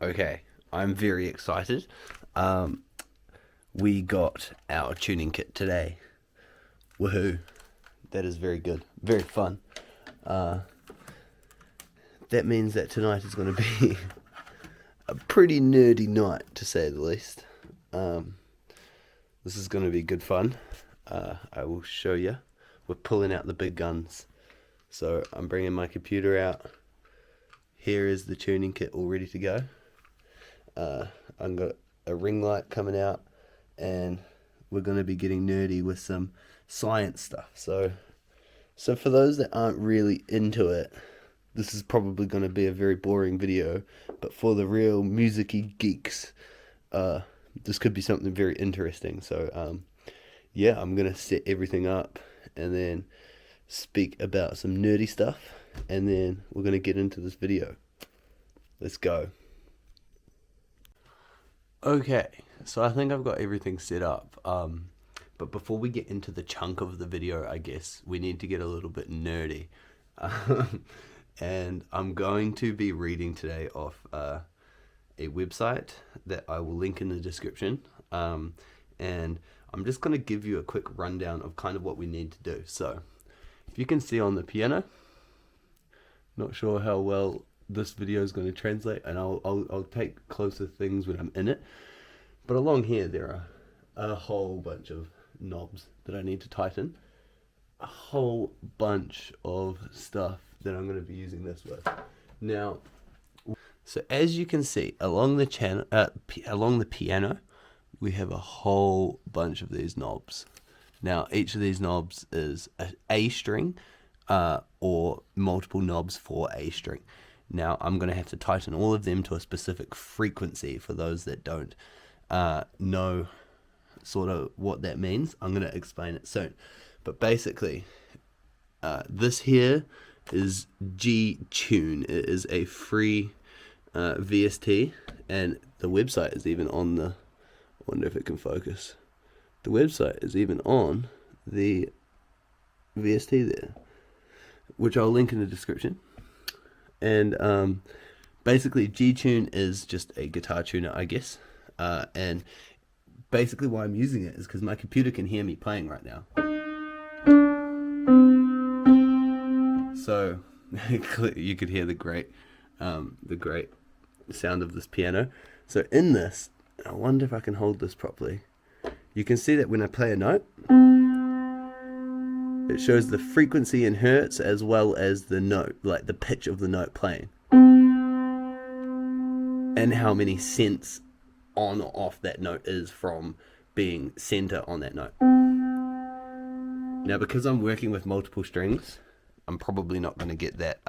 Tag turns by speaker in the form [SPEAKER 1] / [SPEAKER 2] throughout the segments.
[SPEAKER 1] Okay, I'm very excited. Um, we got our tuning kit today. Woohoo! That is very good, very fun. Uh, that means that tonight is going to be a pretty nerdy night, to say the least. Um, this is going to be good fun. I will show you. We're pulling out the big guns. So I'm bringing my computer out. Here is the tuning kit all ready to go. I've got a ring light coming out, and we're going to be getting nerdy with some science stuff. So for those that aren't really into it, this is probably going to be a very boring video. But for the real musicy geeks, this could be something very interesting. So yeah, I'm going to set everything up and then speak about some nerdy stuff, and then we're going to get into this video. Let's go. Okay, so I think I've got everything set up. But before we get into the chunk of the video, I guess we need to get a little bit nerdy. And I'm going to be reading today off a website that I will link in the description. And I'm just going to give you a quick rundown of kind of what we need to do. So, if you can see on the piano, not sure how well this video is going to translate, and I'll take closer things when I'm in it. But along here there are a whole bunch of knobs that I need to tighten, a whole bunch of stuff that I'm going to be using this with. Now, so as you can see along the channel, along the piano, we have a whole bunch of these knobs. Now each of these knobs is a string, or multiple knobs for a string. Now I'm going to have to tighten all of them to a specific frequency. For those that don't know sort of what that means, I'm going to explain it soon. But basically, this here is G-Tune. It is a free VST, and the website is even on the, I wonder if it can focus. The website is even on the VST there, which I'll link in the description. And basically G-Tune is just a guitar tuner, I guess. And basically why I'm using it is because my computer can hear me playing right now. So you could hear the great sound of this piano. So in this, I wonder if I can hold this properly. You can see that when I play a note, it shows the frequency in hertz as well as the note, like the pitch of the note playing, and how many cents on or off that note is from being center on that note. Now, because I'm working with multiple strings, I'm probably not going to get that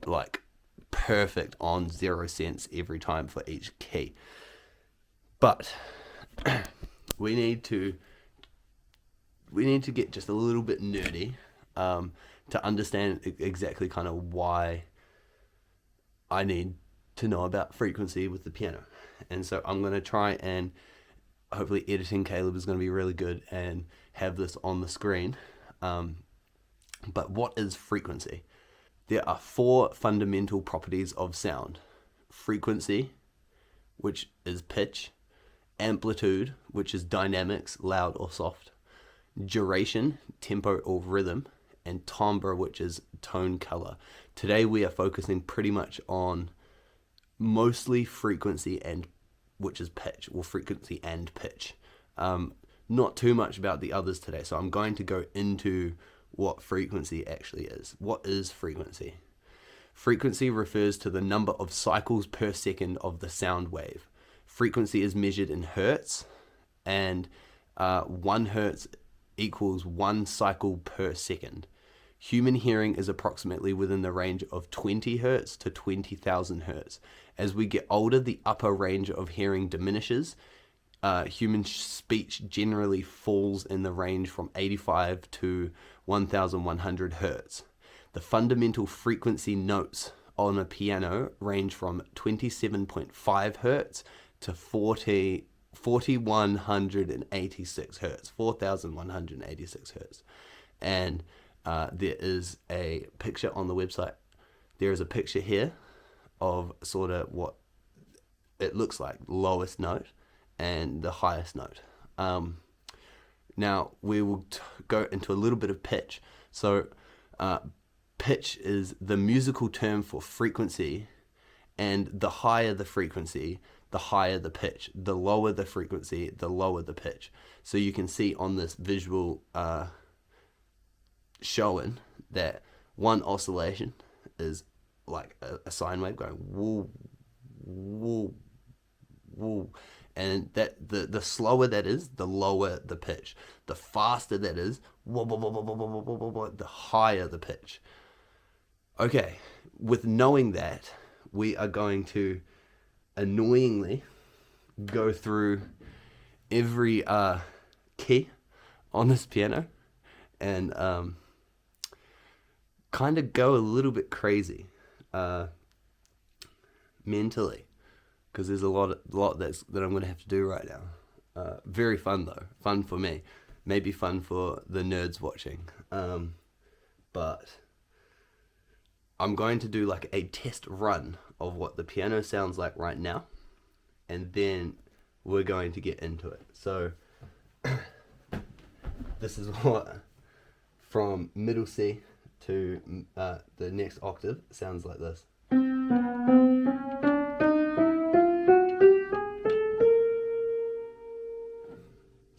[SPEAKER 1] like perfect on 0 cents every time for each key. But we need to get just a little bit nerdy to understand exactly kind of why I need to know about frequency with the piano. And so I'm going to try, and hopefully editing Caleb is going to be really good and have this on the screen. But what is frequency? There are 4 fundamental properties of sound: frequency, which is pitch; amplitude, which is dynamics, loud or soft; duration, tempo or rhythm; and timbre, which is tone color. Today we are focusing pretty much on mostly frequency, and which is pitch, or frequency and pitch. Not too much about the others today, so I'm going to go into what frequency actually is. What is frequency? Frequency refers to the number of cycles per second of the sound wave. Frequency is measured in hertz, and 1 hertz equals 1 cycle per second. Human hearing is approximately within the range of 20 hertz to 20,000 hertz. As we get older, the upper range of hearing diminishes. Human speech generally falls in the range from 85 to 1,100 hertz. The fundamental frequency notes on a piano range from 27.5 hertz to 4,186 hertz, 4,186 hertz. And there is a picture on the website. There is a picture here of sort of what it looks like lowest note and the highest note. Now we will go into a little bit of pitch. So pitch is the musical term for frequency, and the higher the frequency, the higher the pitch. The lower the frequency, the lower the pitch. So you can see on this visual showing that one oscillation is like a sine wave going woo, woo, woo. And that the slower that is, the lower the pitch. The faster that is, whoa, whoa, whoa, whoa, whoa, whoa, whoa, whoa, the higher the pitch. Okay, with knowing that, we are going to annoyingly go through every key on this piano and kind of go a little bit crazy mentally, because there's a lot that I'm going to have to do right now. Very fun though, fun for me, maybe fun for the nerds watching, but I'm going to do like a test run of what the piano sounds like right now, and then we're going to get into it. So this is what from middle C to the next octave sounds like this.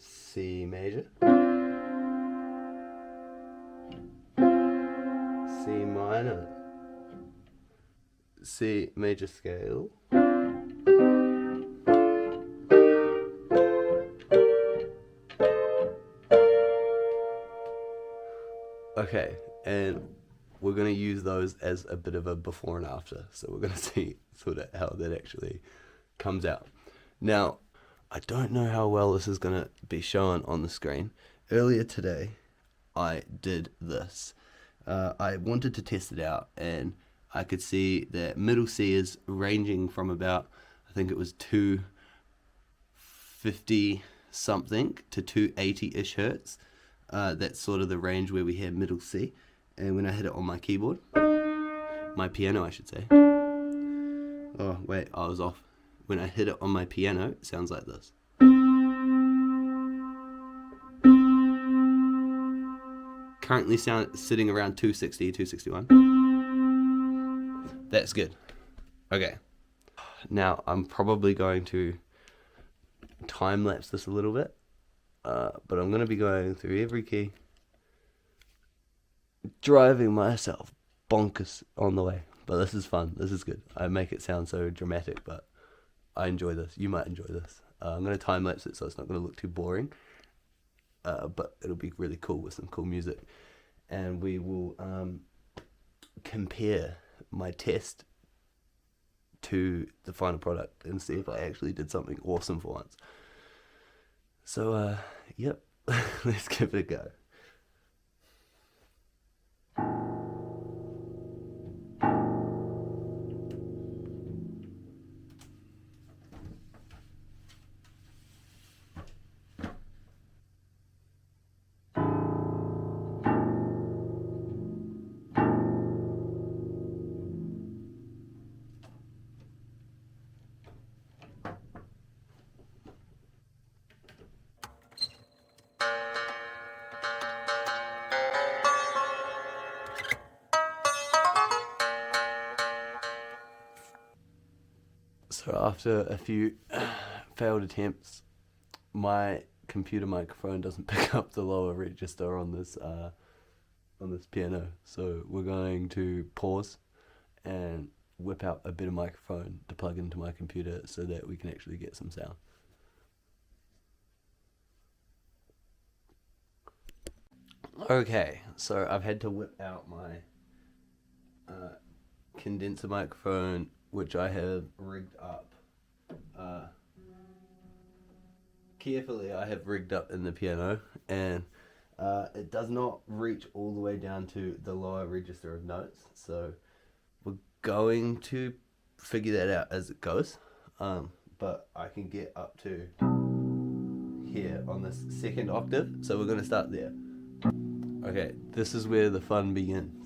[SPEAKER 1] C major, C minor, C major scale, okay, and we're going to use those as a bit of a before and after, so we're going to see sort of how that actually comes out. Now, I don't know how well this is going to be shown on the screen. Earlier today, I did this. I wanted to test it out, and I could see that middle C is ranging from about, I think it was 250 something to 280-ish hertz. That's sort of the range where we hear middle C. And when I hit it on my keyboard, my piano I should say. Oh wait, I was off. When I hit it on my piano, it sounds like this. Currently sitting around 260, 261. That's good. Okay. Now I'm probably going to time lapse this a little bit, but I'm going to be going through every key, driving myself bonkers on the way. But this is fun. This is good. I make it sound so dramatic, but I enjoy this. You might enjoy this. I'm going to time lapse it so it's not going to look too boring, but it'll be really cool with some cool music. And we will compare my test to the final product and see if I actually did something awesome for once. So, yep, let's give it a go. So after a few failed attempts, my computer microphone doesn't pick up the lower register on this piano. So we're going to pause and whip out a bit of microphone to plug into my computer so that we can actually get some sound. Okay, so I've had to whip out my condenser microphone, which I have rigged up. Carefully, I have rigged up in the piano, and it does not reach all the way down to the lower register of notes. So we're going to figure that out as it goes. But I can get up to here on this second octave. So we're going to start there. Okay, this is where the fun begins.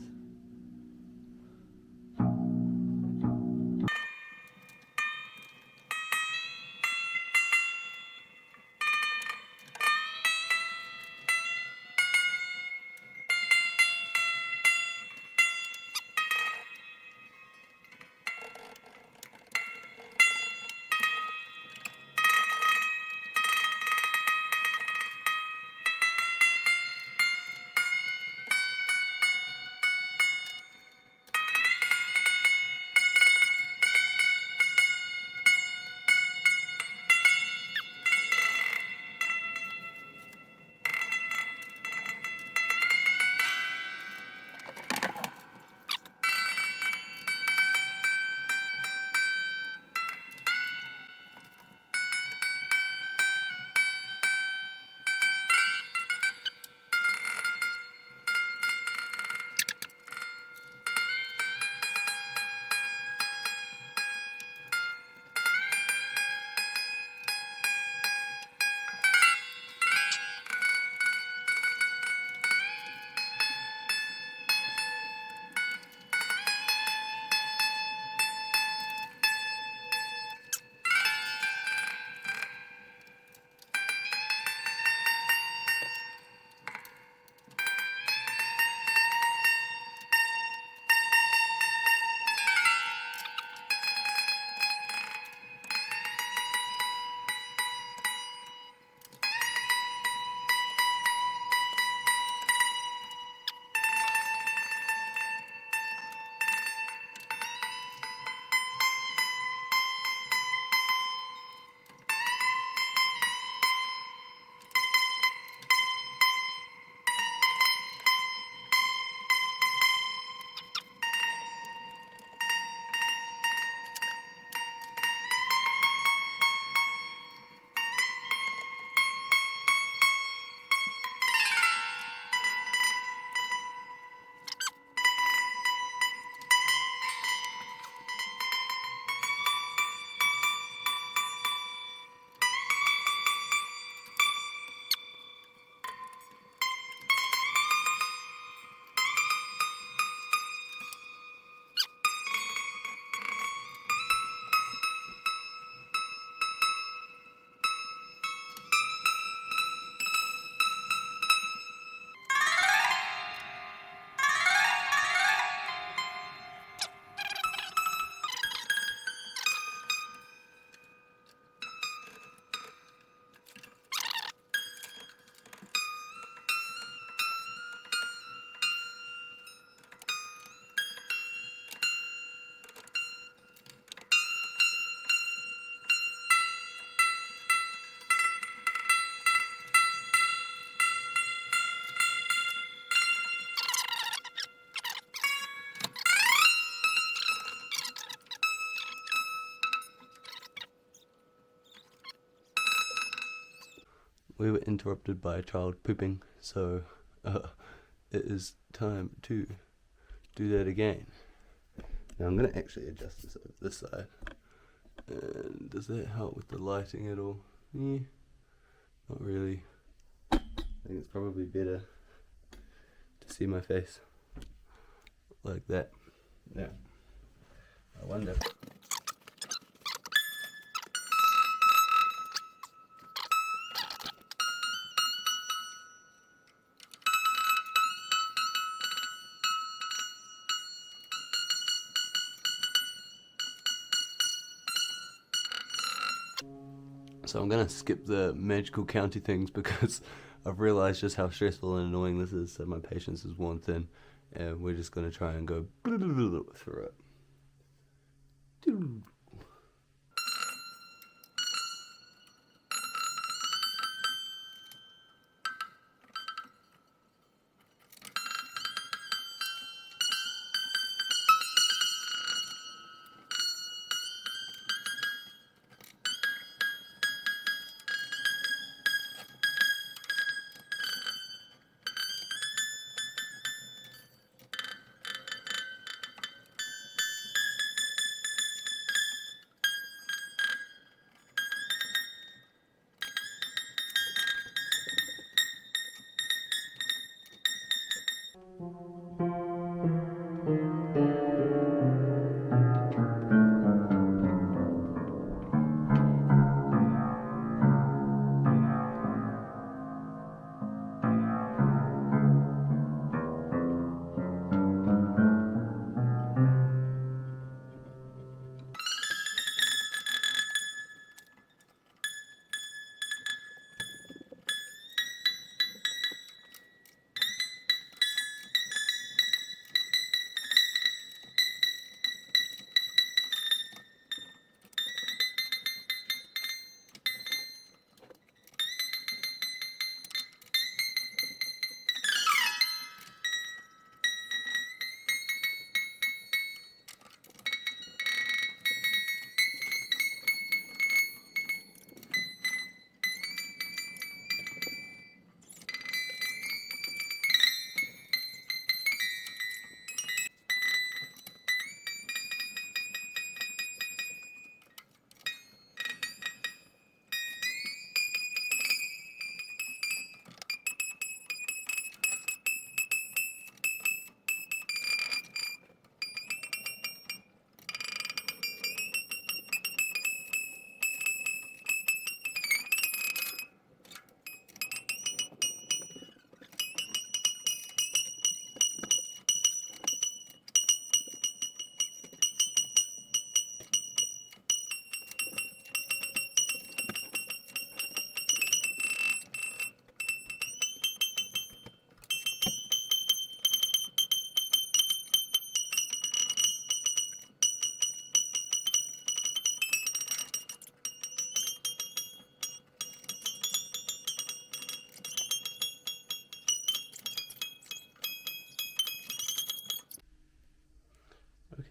[SPEAKER 1] we were interrupted by a child pooping, so it is time to do that again. Now I'm going to actually adjust this over this side. And does that help with the lighting at all? Yeah, not really. I think it's probably better to see my face like that. Now, I wonder. So I'm going to skip the magical county things because I've realised just how stressful and annoying this is, so my patience is worn thin, and we're just going to try and go through it.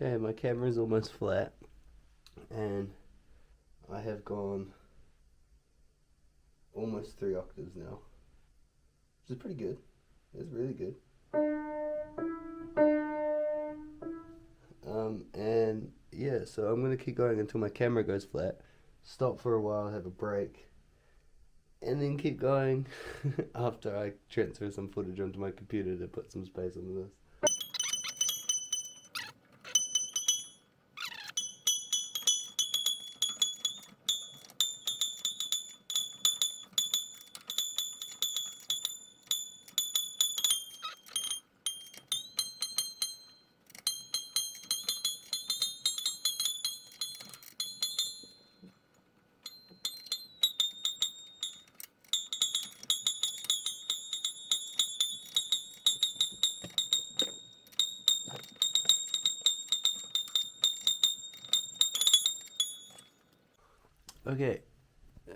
[SPEAKER 1] Okay, my camera is almost flat, and I have gone almost 3 octaves now, which is pretty good. It's really good. And yeah, so I'm going to keep going until my camera goes flat, stop for a while, have a break, and then keep going after I transfer some footage onto my computer to put some space on this. Okay,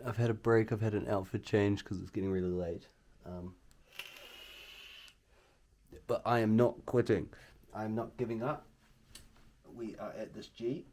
[SPEAKER 1] I've had a break, I've had an outfit change because it's getting really late. But I am not quitting. I am not giving up. We are at this G.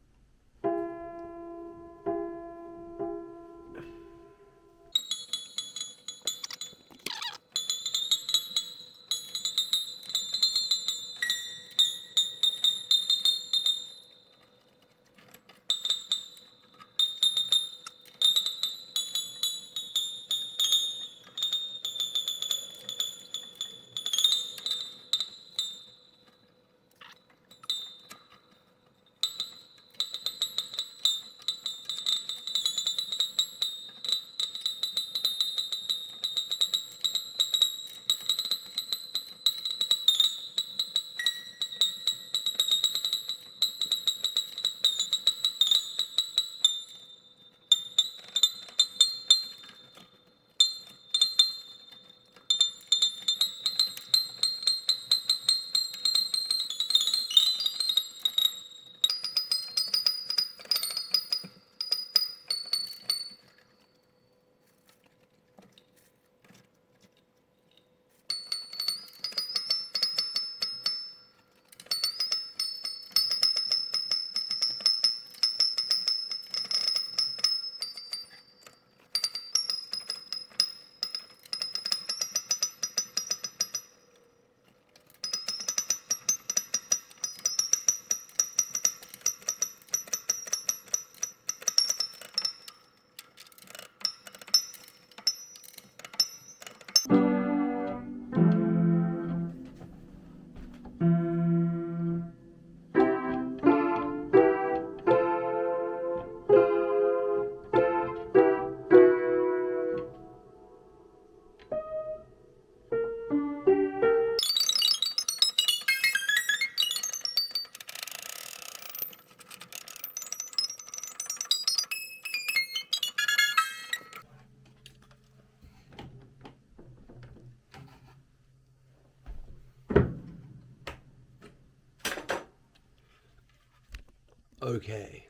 [SPEAKER 1] Okay,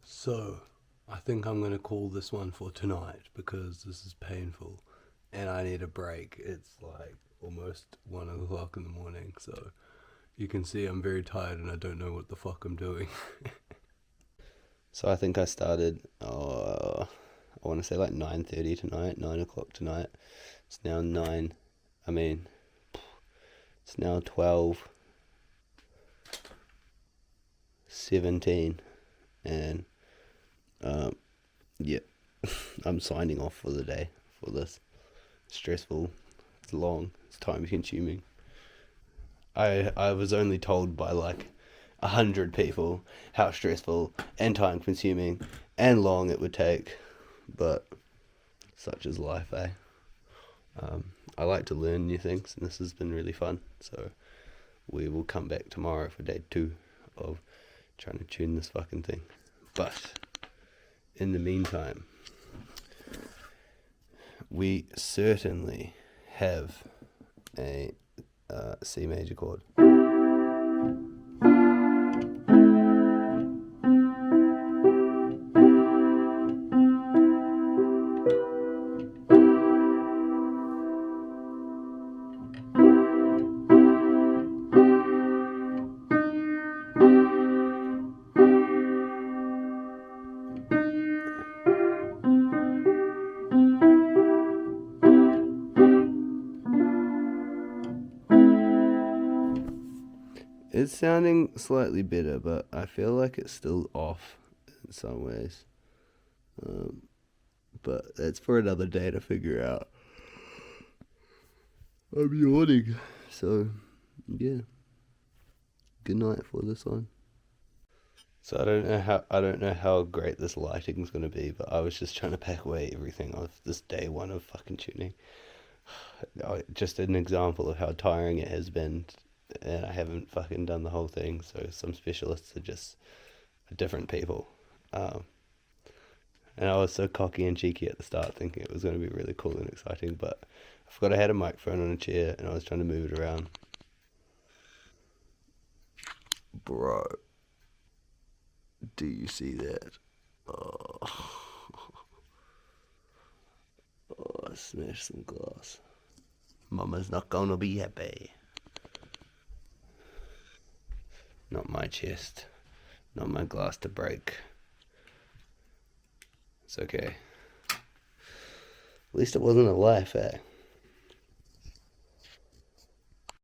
[SPEAKER 1] so I think I'm going to call this one for tonight because this is painful and I need a break. It's like almost 1 o'clock in the morning, so you can see I'm very tired and I don't know what the fuck I'm doing. So I think I started, I want to say like 9:30 tonight, 9 o'clock tonight. It's now 9, I mean, it's now 12:17, and yeah, I'm signing off for the day for this. Stressful, it's long, it's time consuming. I was only told by like 100 people how stressful and time consuming and long it would take, but such is life, eh? I like to learn new things, and this has been really fun. So we will come back tomorrow for day 2 of trying to tune this fucking thing. But in the meantime, we certainly have a C major chord. It's sounding slightly better, but I feel like it's still off in some ways. But that's for another day to figure out. I'm yawning, so yeah. Good night for this one. So I don't know how great this lighting's gonna be, but I was just trying to pack away everything of this day 1 of fucking tuning. Just an example of how tiring it has been, and I haven't fucking done the whole thing. So some specialists are just different people. And I was so cocky and cheeky at the start, thinking it was going to be really cool and exciting, but I forgot I had a microphone on a chair and I was trying to move it around. Bro, do you see that? Oh, I smashed some glass. Mama's not gonna be happy. Not my chest. Not my glass to break. It's okay. At least it wasn't a life, eh?